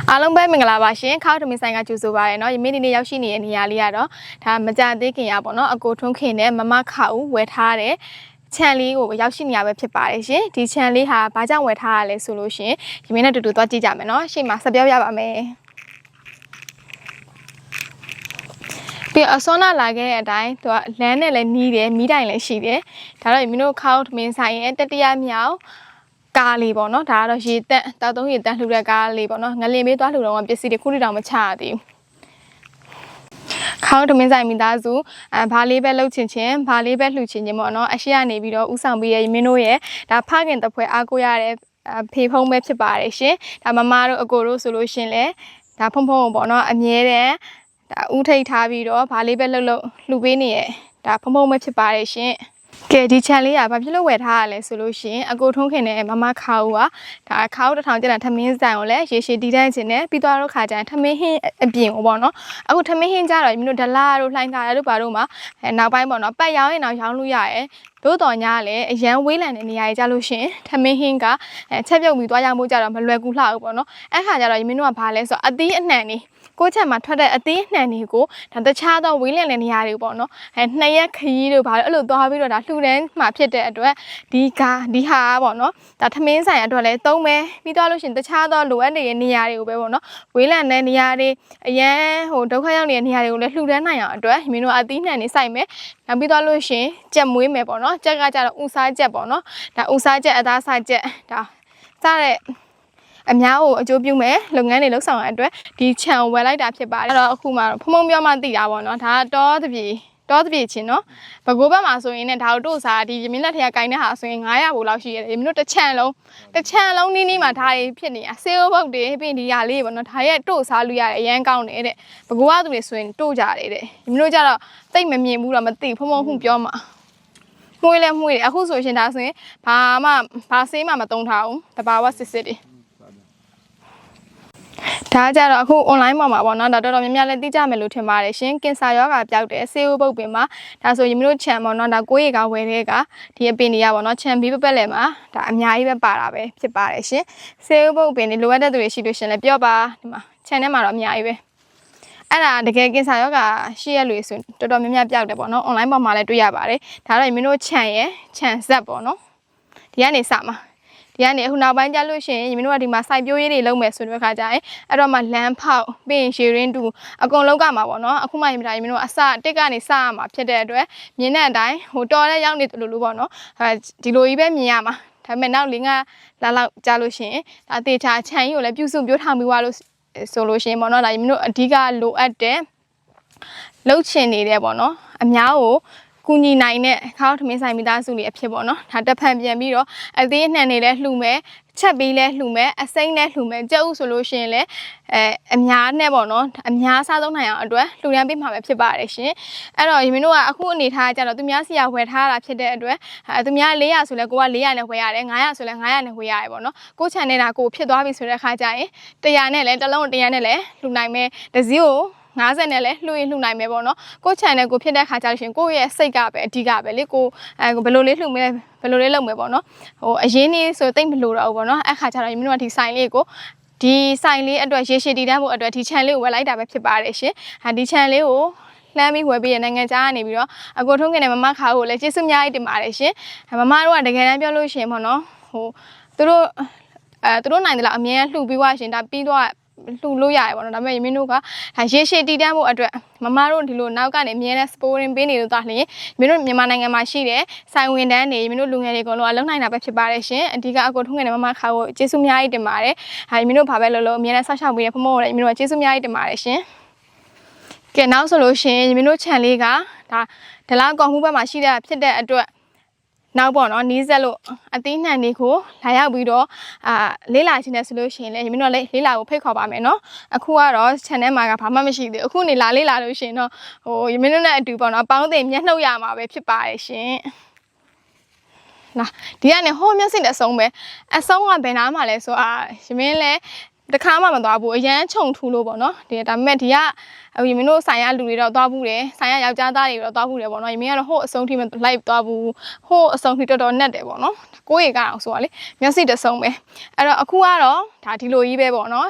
အားလုံးပဲမင်္ဂလာပါရှင်ခောက်ထမင်းဆိုင်ကကြိုဆိုပါရနော်ယမင်းဒီနေ့ရောက်ရှိနေတဲ့နေရာလေးကတော့ဒါမကြသေးခင်ရပေါ့နော်အကိုထွန်းခင်နဲ့မမခါဦးဝယ်ထားတဲ့ခြံလေးကိုရောက်ရှိနေရပဲဖြစ်ပါတယ်ရှင်ဒီခြံလေးဟာဘာကြောင့်ဝယ်ထားရလဲဆိုလို့ရှင်ယမင်းနဲ့တူတူသွားကြည့်ကြမယ်နော်ရှေ့မှာဆက်ပြောပြပါမယ်ပြီးအစောနာလာခဲ့တဲ့အတိုင်းသူကလမ်းနဲ့လည်းနီးတယ်မီးတိုင်လည်းရှိတယ်ဒါတော့ယမင်းတို့ခောက်ထမင်းဆိုင်ရဲ့တတိယမြောက်ကားလေးပေါ့နော်ဒါကတော့ရေတက်တောက်သုံးရေတက်လှူတဲ့ကားလေးပေါ့နော်ငလင်မေးသွားလှူတော့ပစ္စည်းတွေခုထိတောင်မချရသေးဘူးခေါင်းတမင်းဆိုင်မိသားစုဘာလေးပဲလှုပ်ချင်ချင်းဘာလေးပဲလှူချင်ချင်းပေါ့နော်အရှိကနေပြီးတော့ဥဆောင်ပြီးရဲ့မင်းတို့ရဲ့ဒါဖခင်တပွဲအားကိုရတဲ့ဖေဖုံးပဲဖြစ်ပါတယ်ရှင်ဒါမမတို့အကိုတို့ဆိုလို့ရှင်လေဒါဖုံဖုံပေါ့နော်အမြဲတမ်းဒါဥထိတ်ထားပြီးတော့ဘာလေးပဲလှုပ်လှူပေးနေရဲ့ဒါဖုံဖုံပဲဖြစ်ပါတယ်ရှင်ကဲဒီချန်လေးကဘာဖြစ်လို့ဝယ်ထားရလဲဆိုလို့ရှိရင်အကိုထုံးခင်နဲ့မမခါဦးကဒါခါဦးတစ်ထောင်ကျန်ထမင်းဆိုင်ကိုလည်းရေရှည်တည်တန်းခြင်းနဲ့ပြီးသွားတော့ခါကျရင်ထမင်းဟင်းအပြင်ကိုပေါ့နော်အခုထမင်းဟင်းကြတော့မြို့ဒလာတို့လှိုင်းကားတို့ဘာတို့မှာနောက်ပိုင်းပေါ့နော်ပတ်ရောင်းရင်တော့ရောင်းလို့ရရဲသို့တော်ညာလည်းအရန်ဝေးလံတဲ့နေရာကြီးကြလို့ရှိရင်ထမင်းဟင်းကချက်ပြုတ်ပြီးသွားရမို့ကြတော့မလွယ်ကူလှဘူးပေါ့နော်အဲ့ခါကျတော့မင်းတို့ကဘာလဲဆိုတော့အသီးအနှံနေကိုချက်မှာထွက်တဲ့အသီးနှံတွေကိုဒါတခြားသောဝေးလံတဲ့နေရာတွေပေါ့နော်နှစ်ရက်ခရီးတို့ဘာလို့အဲ့လိုသွားပြီးတော့ဒါလှူဒန်းမှာဖြစ်တဲ့အတွက်ဒီဟာပေါ့နော်ဒါထမင်းဆိုင်အတွက်လည်းသုံးမယ်ပြီးတော့လို့ရှိရင်တခြားသောလိုအပ်နေတဲ့နေရာတွေကိုပဲပေါ့နော်ဝေးလံတဲ့နေရာတွေအရန်ဒုက္ခရောက်နေတဲ့နေရာတွေကိုလည်းလှူဒန်းနိုင်အောင်အတွက်မင်းတို့အသီးနှံတွေစိုက်မယ်နောက်ပြီးတော့လို့ရှိရင်ကြက်မွေးမယ်ပေါ့နော်ကြက်ကကြတော့ဥစားကြက်ပေါ့နော်ဒါဥစားကြက်အသားစားကြက်ဒါစားတဲ့အများကိုအကျိုးပြုမဲ့လုပ်ငန်းတွေလှုပ်ဆောင်ရတဲ့အတွက်ဒီခြံဝယ်လိုက်တာဖြစ်ပါတယ်အဲ့တော့အခုမှဖုံဖုံပြောမှသိတာပေါ့နော်ဒါတောတပြေချင်းနော်ဘကိုးဘက်မှာဆိုရင်လည်းဒါတို့စားဒီရမင်းလက်ထက်ကင်တဲ့ဟာဆိုရင်900ဘို့လောက်ရှိရတယ်ရမင်းတို့တစ်ခြံလုံးနီးမှာဒါတွေဖြစ်နေတာဆေးဘုတ်တွေပြီးဒီဟာလေးပေါ့နော်ဒါရဲ့တို့စားလို့ရတယ်အရန်ကောင်းတယ်တဲ့ဘကိုးကသူတွေဆိုရင်တို့ကြတယ်တဲ့ရမင်းတို့ကြတော့တိတ်မမြင်ဘူးတော့မသိဖုံဖုံခုပြောမှာမှုေးလဲမှုေးတယ်အခုဆိုရှင်ဒါဆိုရင်ဘာဆေးမှမသုံးထားဘူးတဘာဝစစ်တွေဒါကြတော့အခု online ပေါ်မှာပေါ့နော်ဒါတော်တော်များများလည်းသိကြမယ်လို့ထင်ပါတယ်ရှင်ကင်ဆာရောဂါပျောက်တယ်ဆေးဥပုပ်ပင်မှာဒါဆိုရင်တို့ခြံပေါ့နော်ဒါကိုယ့်ရေကဝယ်တဲ့ကဒီအပင်တွေကပေါ့နော်ခြံပြီးပက်လဲမှာဒါအများကြီးပဲပါတာပဲဖြစ်ပါတယ်ရှင်ဆေးဥပုပ်ပင်တွေလိုအပ်တဲ့သူတွေရှိလို့ရှင်လည်းပြောပါဒီမှာခြံထဲမှာတော့အများကြီးပဲအဲ့ဒါတကယ်ကင်ဆာရောဂါရှိရလို့ဆိုတော်တော်များများပျောက်တယ်ပေါ့နော် online ပေါ်မှာလည်းတွေ့ရပါတယ်ဒါတော့မင်းတို့ခြံဇက်ပေါ့နော်ဒီကနေစမှာဒီကနေအခုနောက်ပိုင်းကျလို့ရှိရင်မင်းတို့ကဒီမှာစိုက်ပျိုးရေးတွေလုပ်မယ်ဆိုတဲ့အခါကျရင်အဲ့တော့မှလမ်းဖောက်ပြီးရင်ရှည်ရင်းတူအကုန်လုံးကမှာပေါ့နော်အခုမှမင်းတို့အစတစ်ကနေစရမှာဖြစ်တဲ့အတွက်မြင်တဲ့အတိုင်းတော်တဲ့ရောက်နေတယ်လို့ပေါ့နော်ဒီလိုကြီးပဲမြင်ရမှာဒါပေမဲ့နောက်၄-၅လလောက်ကြာလို့ရှိရင်ဒါတေချာခြံကြီးကိုလည်းပြုစုပြောထားပြီးွားလို့ဆိုလို့ရှိရင်ပေါ့နော်ဒါမင်းတို့အဓိကလိုအပ်တဲ့လှုပ်ချင်နေတယ်ပေါ့နော်အများကိုကူညီနိုင်တဲ့ခေါင်းထမင်းဆိုင်မိသားစုတွေအဖြစ်ပေါ့နော်ဒါတက်ဖန်ပြန်ပြီးတော့အသေးအနှံတွေလည်းလှူမယ်ချက်ပေးလည်းလှူမယ်အစိမ့်လည်းလှူမယ်ကြက်ဥဆိုလို့ရှိရင်လည်းအများနဲ့ပေါ့နော်အများစားသုံးနိုင်အောင်အတွက်လှူဒန်းပေးမှာပဲဖြစ်ပါတယ်ရှင်အဲ့တော့မင်းတို့ကအခုအနေထားကြတော့သူများစီရဝယ်ထားတာဖြစ်တဲ့အတွက်သူများ400ဆိုလဲကိုက400နဲ့ဝယ်ရတယ်900ဆိုလဲ900နဲ့ဝယ်ရတယ်ပေါ့နော်ကိုချန်နေတာကိုဖြစ်သွားပြီဆိုတဲ့အခါကျရင်100နဲ့လဲတစ်လုံး100နဲ့လဲလှူနိုင်မယ်တစည်းကို50နဲ့လည်းလှူနိုင်မယ်ပေါ့နော်ကိုချန်နယ်ကိုဖြစ်တဲ့ခါကြလို့ရှင်ကိုရဲ့စိတ်ကပဲအဓိကပဲလေကိုဘယ်လိုလေးလှူမလဲဘယ်လိုလေးလုပ်မယ်ပေါ့နော်အရင်နေ့ဆိုတိတ်မလှူတော့ဘူးပေါ့နော်အဲ့ခါကျတော့မင်းတို့ကဒီဆိုင်လေးကိုဒီဆိုင်လေးအတွက်ရေရှည်တည်တံ့ဖို့အတွက်ဒီချန်လေးကိုဝယ်လိုက်တာပဲဖြစ်ပါတယ်ရှင်ဒီချန်လေးကိုလှမ်းပြီးဝယ်ပြီးရနိုင်ငံခြားကနေပြီးတော့အကိုထုံးခင်နဲ့မမခါကိုလည်းကျေးဇူးအများကြီးတင်ပါတယ်ရှင်မမတို့ကတကယ်တမ်းပြောလို့ရှင်ပေါ့နော်သူတို့နိုင်တယ်လားအမြဲလှူပြီးွားရှင်ဒါပြီးတော့လှူလို့ရတယ်ပေါ့နော်ဒါပေမဲ့မင်းတို့ကရေရှည်တည်တံ့ဖို့အတွက်မမတို့ဒီလိုနောက်ကနေအမြဲတမ်း supporting ပေးနေလို့သားလျင်မင်းတို့မြန်မာနိုင်ငံမှာရှိတဲ့ဆိုင်ဝင်တန်းတွေမင်းတို့လူငယ်တွေအကုန်လုံးအလုံးနိုင်တာပဲဖြစ်ပါတယ်ရှင်အဓိကအကိုထုံးငယ်နဲ့မမခါကိုကျေးဇူးအများကြီးတင်ပါတယ်မင်းတို့ဘာပဲလုပ်လို့အမြဲတမ်းဆောက်ရှောက်ပေးတဲ့ဖမောကိုလည်းမင်းတို့ကကျေးဇူးအများကြီးတင်ပါတယ်ရှင်ကဲနောက်ဆိုလို့ရှင်မင်းတို့ channel လေးကဒါဒလာကောင်မှုဘက်မှာရှိတဲ့ဖြစ်တဲ့အတွက်နောက်ပေါ့နော်နီးစက်လို့အသီးနှံတွေကိုလာရောက်ပြီးတော့လေးလာခြင်းနဲ့ဆိုလို့ရှိရင်လည်းမင်းတို့လေးလာကိုဖိတ်ခေါ်ပါမယ်နော်အခုကတော့ channel မှာကဘာမှမရှိသေးအခုနေလာလေးလာလို့ရှိရင်တော့မင်းတို့နဲ့အတူပေါ့နော်ပေါင်းသိမျက်နှုတ်ရမှာပဲဖြစ်ပါတယ်ရှင်ဒီကနေဟိုမျက်စိနဲ့အဆုံးပဲအဆုံးကဘယ်နားမှာလဲဆိုမင်းလည်းတခါမှမသွားဘူးအရန်ခြုံထူလို့ပေါ့နော်ဒါပေမဲ့ဒီကမင်းတို့ဆိုင်ရလူတွေတော့သွားဘူးတယ်ဆိုင်ရယောက်ျားသားတွေတော့သွားဘူးတယ်ပေါ့နော်မင်းကတော့ဟိုအဆုံးထိမလိုက်သွားဘူးဟိုအဆုံးထိတော်တော်နဲ့တယ်ပေါ့နော်ကိုယ့်ရေကအောင်ဆိုတော့လေမျက်စိတဆုံးပဲအဲ့တော့အခုကတော့ဒါဒီလိုကြီးပဲပေါ့နော်